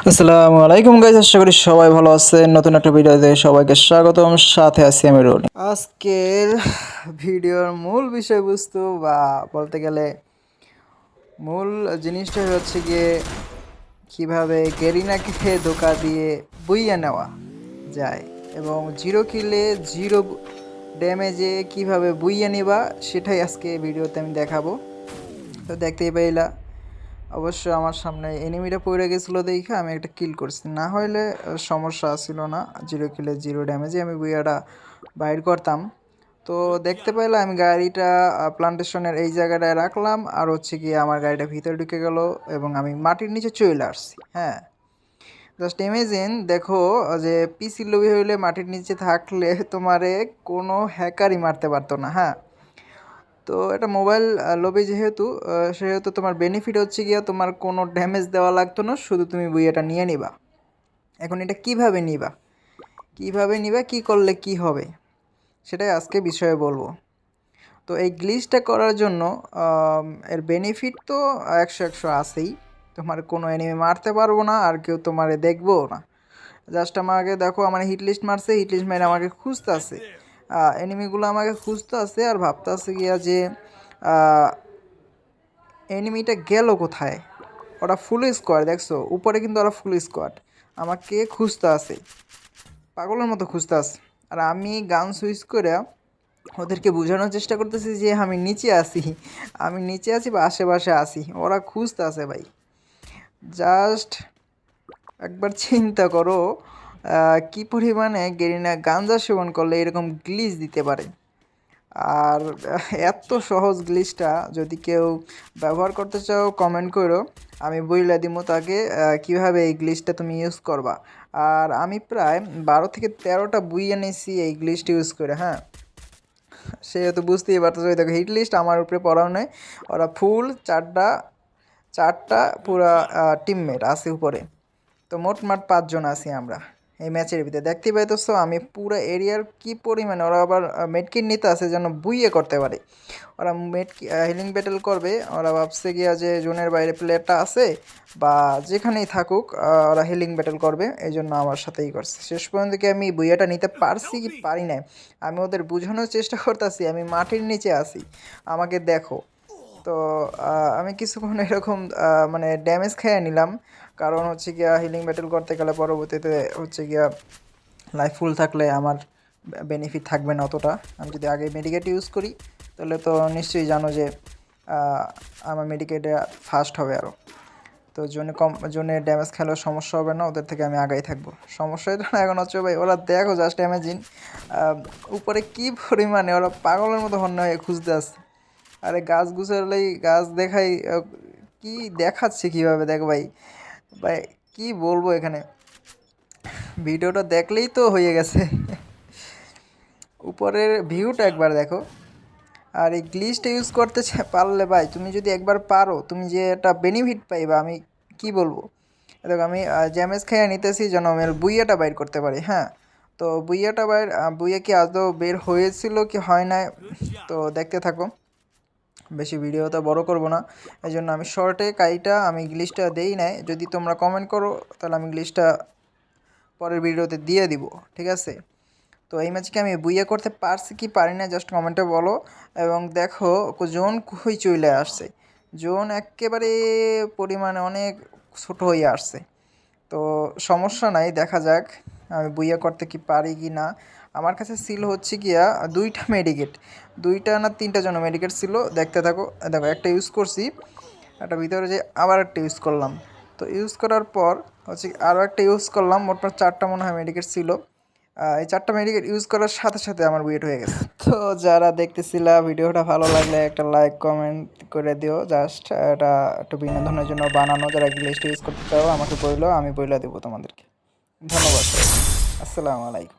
আসসালামু আলাইকুম গাইস, আশা করি সবাই ভালো আছেন। নতুন একটা ভিডিওতে সবাইকে স্বাগতম। সাথে আছি আমি রনি। আজকের ভিডিওর মূল বিষয়বস্তু বা বলতে গেলে মূল জিনিসটা হচ্ছে গিয়ে কিভাবে গেরিনাকে ধোকা দিয়ে বইয়ে নেওয়া যায় এবং জিরো কিলে জিরো ড্যামেজে কিভাবে বইয়ে নিবা সেটাই আজকে ভিডিওতে আমি দেখাবো। তো দেখতেই পাইলা, অবশ্য আমার সামনে এনিমিটা পড়ে গেছিলো দেখে আমি একটা কিল করছি, না হইলে সমস্যা ছিল না। জিরো কিলে জিরো ড্যামেজে আমি বুইয়াটা বাইর করতাম। তো দেখতে পাইলাম আমি গাড়িটা প্লান্টেশনের এই জায়গাটায় রাখলাম, আর হচ্ছে গিয়ে আমার গাড়িটা ভিতরে ঢুকে গেল এবং আমি মাটির নিচে চলে আসছি। হ্যাঁ, জাস্ট ইমেজিন, দেখো যে পিসি লবি হইলে মাটির নিচে থাকলে তোমারে কোনো হ্যাকারই মারতে পারতো না। হ্যাঁ, তো এটা মোবাইল লবি যেহেতু সেহেতু তোমার বেনিফিট হচ্ছে গিয়া তোমার কোনো ড্যামেজ দেওয়া লাগতো না, শুধু তুমি বইটা নিয়ে নিবা। এখন এটা কিভাবে নিবা, কি করলে কি হবে সেটাই আজকে বিষয়ে বলবো। তো এই গ্লিচটা করার জন্য এর বেনিফিট তো একশো আছেই। তোমার কোনো এনিমি মারতে পারবো না, আর কেউ তোমারে দেখবও না। জাস্ট আমাকে দেখো, আমার হিট লিস্ট মারছে, হিট লিস্ট মেরে আমাকে খুঁজতে আছে, এনিমিগুলো আমাকে খুঁজতে আছে আর ভাবতে আছে গিয়া যে এনিমিটা গেল কোথায়। ওরা ফুল স্কোয়াড, দেখছো উপরে কিন্তু ওরা ফুল স্কোয়াড আমাকে খুঁজতে আছে, পাগলের মতো খুঁজতে আছে। আর আমি গান সুইচ করে ওদেরকে বোঝানোর চেষ্টা করতেছি যে আমি নিচে আছি বা আশেপাশে আছি, ওরা খুঁজতে আছে। ভাই জাস্ট একবার চিন্তা করো কি পরিমাণে গেরিনা গাঞ্জা সেবন করলে এরকম গ্লিচ দিতে পারে। আর এত সহজ গ্লিচটা যদি কেউ ব্যবহার করতে চাও কমেন্ট করো, আমি বইলা দিমু তাকে কিভাবে এই গ্লিচটা তুমি ইউজ করবা। আর আমি প্রায় 12 থেকে 13টা বুইয়ে নিয়েছি এই গ্লিচটা ইউজ করে। হ্যাঁ, সেহেতু বুঝতেই পারতো, দেখো হিট লিস্ট আমার উপরে পড়াও নেই, ওরা ফুল চারটা পুরা টিমমেট আছে উপরে। তো মোটমাট 5 জন আছি আমরা এই ম্যাচের ভিতরে। দেখতেই পাইতেছো আমি পুরো এরিয়ার কি পরিমাণে, ওরা আবার মেডকিট নিতে আসে যেন বুইয়ে করতে পারে। ওরা হিলিং ব্যাটেল করবে, ওরা ভাবছে গিয়া যে জোনের বাইরে প্লেয়ারটা আছে বা যেখানেই থাকুক ওরা হিলিং ব্যাটেল করবে, এই জন্য আমার সাথেই করছে। শেষ পর্যন্ত কি আমি বুইয়াটা নিতে পারছি কি পারি নাই, আমি ওদের বোঝানোর চেষ্টা করতেছি আমি মাটির নিচে আছি, আমাকে দেখো। তো আমি কিছুক্ষণ এরকম মানে ড্যামেজ খেয়ে নিলাম, কারণ হচ্ছে গিয়া হিলিং ব্যাটেল করতে গেলে পরবর্তীতে হচ্ছে গিয়া লাইফ ফুল থাকলে আমার বেনিফিট থাকবে না অতটা। আমি যদি আগে মেডিকেট ইউজ করি তাহলে তো নিশ্চয়ই জানো যে আমার মেডিকেটে ফাস্ট হবে আরও। তো জোনে ড্যামেজ খেলেও সমস্যা হবে না, ওদের থেকে আমি আগাই থাকবো। সমস্যা এটা না, এখন হচ্ছে ভাই ওরা দেখো জাস্ট ইমাজিন উপরে কি পরিমাণে ওরা পাগলের মতো হন্য হয়ে খুঁজতে আসছে। আরে গাছ গুছালেই গাছ দেখাই, কি দেখাচ্ছে কীভাবে, দেখ ভাই ভাই কি বলবো, এখানে ভিডিওটা দেখলেই তো হয়ে গেছে। উপরের ভিউটা একবার দেখো। আর এই গ্লিচটা ইউজ করতে পারলে ভাই, তুমি যদি একবার পারো, তুমি যে একটা বেনিফিট পাইবা আমি কি বলবো। দেখো আমি জ্যামেজ খেয়ে নিতেছি যেন আমি বুইয়াটা বাইর করতে পারি। হ্যাঁ, তো বুইয়া কি আদৌ বের হয়েছিল কি হয় না, তো দেখতে থাকো। বেশি ভিডিওটা বড় করব না, এই জন্য আমি শর্টে কাইটা আমি গ্লিচটা দেই নাই। যদি তোমরা কমেন্ট করো তাহলে আমি গ্লিচটা পরের ভিডিওতে দিয়ে দিব, ঠিক আছে। তো এই ম্যাচকে আমি বুইয়া করতে পারছি কি পারি না জাস্ট কমেন্টে বলো। এবং দেখো জোন কই চলে আসছে, জোন একেবারে পরিমাণে অনেক ছোট হয়ে আসছে। তো সমস্যা নাই, দেখা যাক আমি বুইয়া করতে কি পারি কি না। আমার কাছে ছিল হচ্ছে গিয়া 2টা মেডিকেট, 2টা না 3টা জন মেডিকেট ছিল। দেখতে থাকো, দেখো একটা ইউজ করছি, একটা ভিতরে যে আবার একটা ইউজ করলাম। তো ইউজ করার পর হচ্ছে আরও একটা ইউজ করলাম, মোটমাট 4টা মনে হয় মেডিকেট ছিল। এই 4টা মেডিকেট ইউজ করার সাথে সাথে আমার ওয়েট হয়ে গেছে। তো যারা দেখতেছিলা ভিডিওটা ভালো লাগলে একটা লাইক কমেন্ট করে দিও। জাস্ট এটা একটু বিনোদনের জন্য বানানো, যারা গ্লিচটা ইউজ করতে চাও আমাকে বললো, আমি বইলা দেবো তোমাদেরকে। ধন্যবাদ, আসসালামু আলাইকুম।